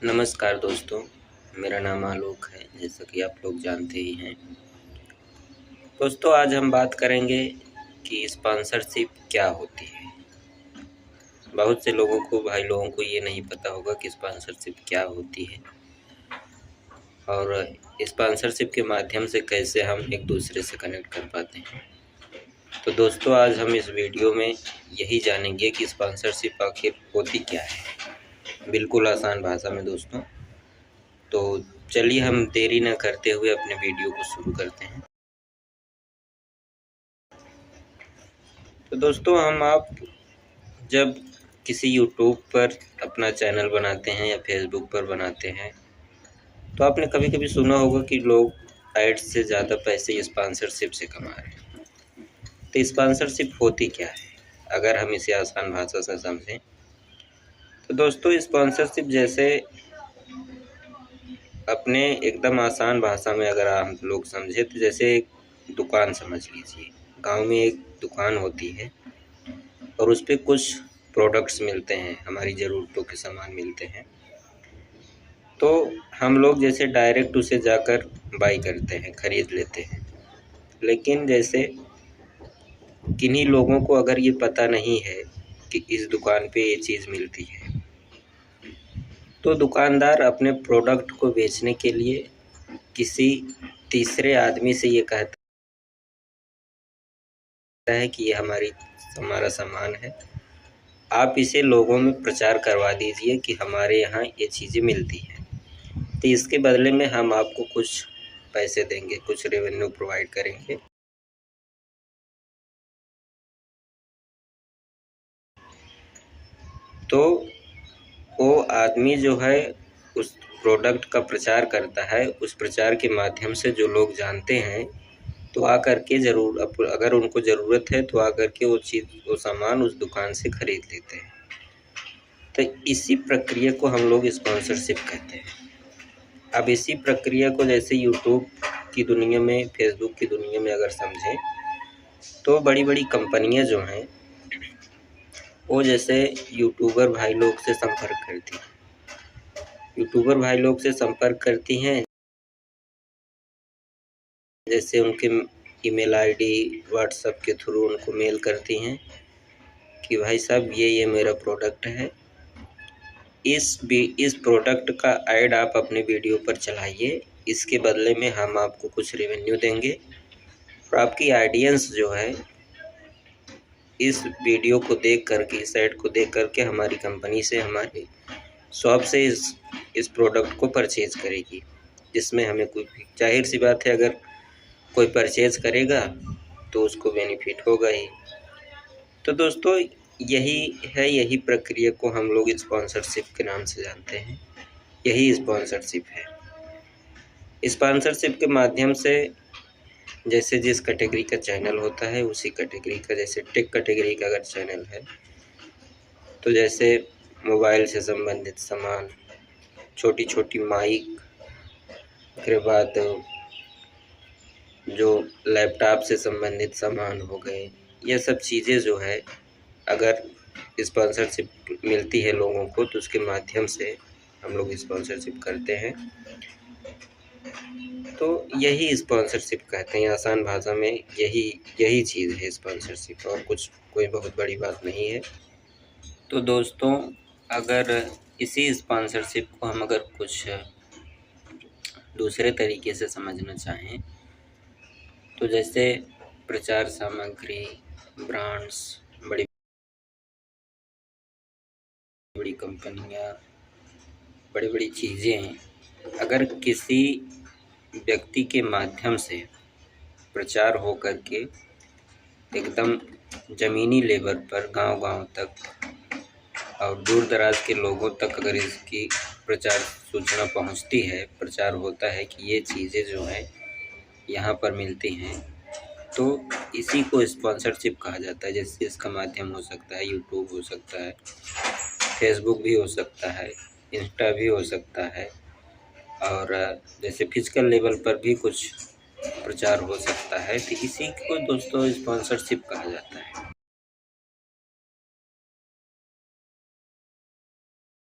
नमस्कार दोस्तों, मेरा नाम आलोक है, जैसा कि आप लोग जानते ही हैं। दोस्तों, आज हम बात करेंगे कि स्पॉन्सरशिप क्या होती है। बहुत से भाई लोगों को ये नहीं पता होगा कि स्पॉन्सरशिप क्या होती है और स्पॉन्सरशिप के माध्यम से कैसे हम एक दूसरे से कनेक्ट कर पाते हैं। तो दोस्तों, आज हम इस वीडियो में यही जानेंगे कि स्पॉन्सरशिप आखिर होती क्या है, बिल्कुल आसान भाषा में दोस्तों। तो चलिए हम देरी न करते हुए अपने वीडियो को शुरू करते हैं। तो दोस्तों, आप जब किसी यूट्यूब पर अपना चैनल बनाते हैं या फेसबुक पर बनाते हैं, तो आपने कभी कभी सुना होगा कि लोग एड्स से ज़्यादा पैसे स्पॉन्सरशिप से कमा रहे हैं। तो स्पॉन्सरशिप होती क्या है, अगर हम इसे आसान भाषा से समझें तो दोस्तों, स्पॉन्सरशिप जैसे अपने एकदम आसान भाषा में अगर हम लोग समझे तो जैसे एक दुकान समझ लीजिए। गांव में एक दुकान होती है और उस पे कुछ प्रोडक्ट्स मिलते हैं, हमारी ज़रूरतों के सामान मिलते हैं। तो हम लोग जैसे डायरेक्ट उसे जाकर बाई करते हैं, ख़रीद लेते हैं। लेकिन जैसे किन्हीं लोगों को अगर ये पता नहीं है कि इस दुकान पे ये चीज़ मिलती है, तो दुकानदार अपने प्रोडक्ट को बेचने के लिए किसी तीसरे आदमी से ये कहता है कि ये हमारा सामान है, आप इसे लोगों में प्रचार करवा दीजिए कि हमारे यहाँ ये चीज़ें मिलती हैं। तो इसके बदले में हम आपको कुछ पैसे देंगे, कुछ रेवेन्यू प्रोवाइड करेंगे। तो वो आदमी जो है उस प्रोडक्ट का प्रचार करता है, उस प्रचार के माध्यम से जो लोग जानते हैं तो आकर के अगर उनको ज़रूरत है तो आकर के वो सामान उस दुकान से खरीद लेते हैं। तो इसी प्रक्रिया को हम लोग स्पॉन्सरशिप कहते हैं। अब इसी प्रक्रिया को जैसे यूट्यूब की दुनिया में, फेसबुक की दुनिया में अगर समझें तो बड़ी बड़ी कंपनियां जो हैं वो जैसे यूट्यूबर भाई लोग से संपर्क करती हैं। जैसे उनके ईमेल आईडी, व्हाट्सएप के थ्रू उनको मेल करती हैं कि भाई साहब ये मेरा प्रोडक्ट है, इस प्रोडक्ट का ऐड आप अपने वीडियो पर चलाइए, इसके बदले में हम आपको कुछ रेवेन्यू देंगे और आपकी ऑडियंस जो है इस वीडियो को देख करके, इस ऐड को देख करके हमारी कंपनी से, हमारे शॉप से इस प्रोडक्ट को परचेज करेगी, जिसमें हमें कोई, जाहिर सी बात है, अगर कोई परचेज करेगा तो उसको बेनिफिट होगा ही। तो दोस्तों, यही प्रक्रिया को हम लोग स्पॉन्सरशिप के नाम से जानते हैं। यही स्पॉन्सरशिप है। स्पॉन्सरशिप के माध्यम से जैसे जिस कैटेगरी का चैनल होता है, उसी कैटेगरी का, जैसे टेक कैटेगरी का अगर चैनल है तो जैसे मोबाइल से संबंधित सामान, छोटी छोटी माइक, फिर बाद जो लैपटॉप से संबंधित सामान हो गए, ये सब चीज़ें जो है अगर स्पॉन्सरशिप मिलती है लोगों को तो उसके माध्यम से हम लोग स्पॉन्सरशिप करते हैं। तो यही स्पॉन्सरशिप कहते हैं, आसान भाषा में यही चीज़ है स्पॉन्सरशिप, और कोई बहुत बड़ी बात नहीं है। तो दोस्तों, अगर इसी स्पॉन्सरशिप को हम अगर कुछ दूसरे तरीके से समझना चाहें तो जैसे प्रचार सामग्री, ब्रांड्स, बड़ी बड़ी कंपनियां, बड़ी बड़ी चीज़ें अगर किसी व्यक्ति के माध्यम से प्रचार हो करके एकदम ज़मीनी लेवल पर, गांव-गांव तक और दूर दराज के लोगों तक अगर इसकी प्रचार सूचना पहुंचती है, प्रचार होता है कि ये चीज़ें जो हैं यहाँ पर मिलती हैं, तो इसी को स्पॉन्सरशिप कहा जाता है। जैसे इसका माध्यम हो सकता है यूट्यूब, हो सकता है फेसबुक भी हो सकता है, इंस्टा भी हो सकता है, और जैसे फिजिकल लेवल पर भी कुछ प्रचार हो सकता है। तो इसी को दोस्तों स्पॉन्सरशिप कहा जाता है।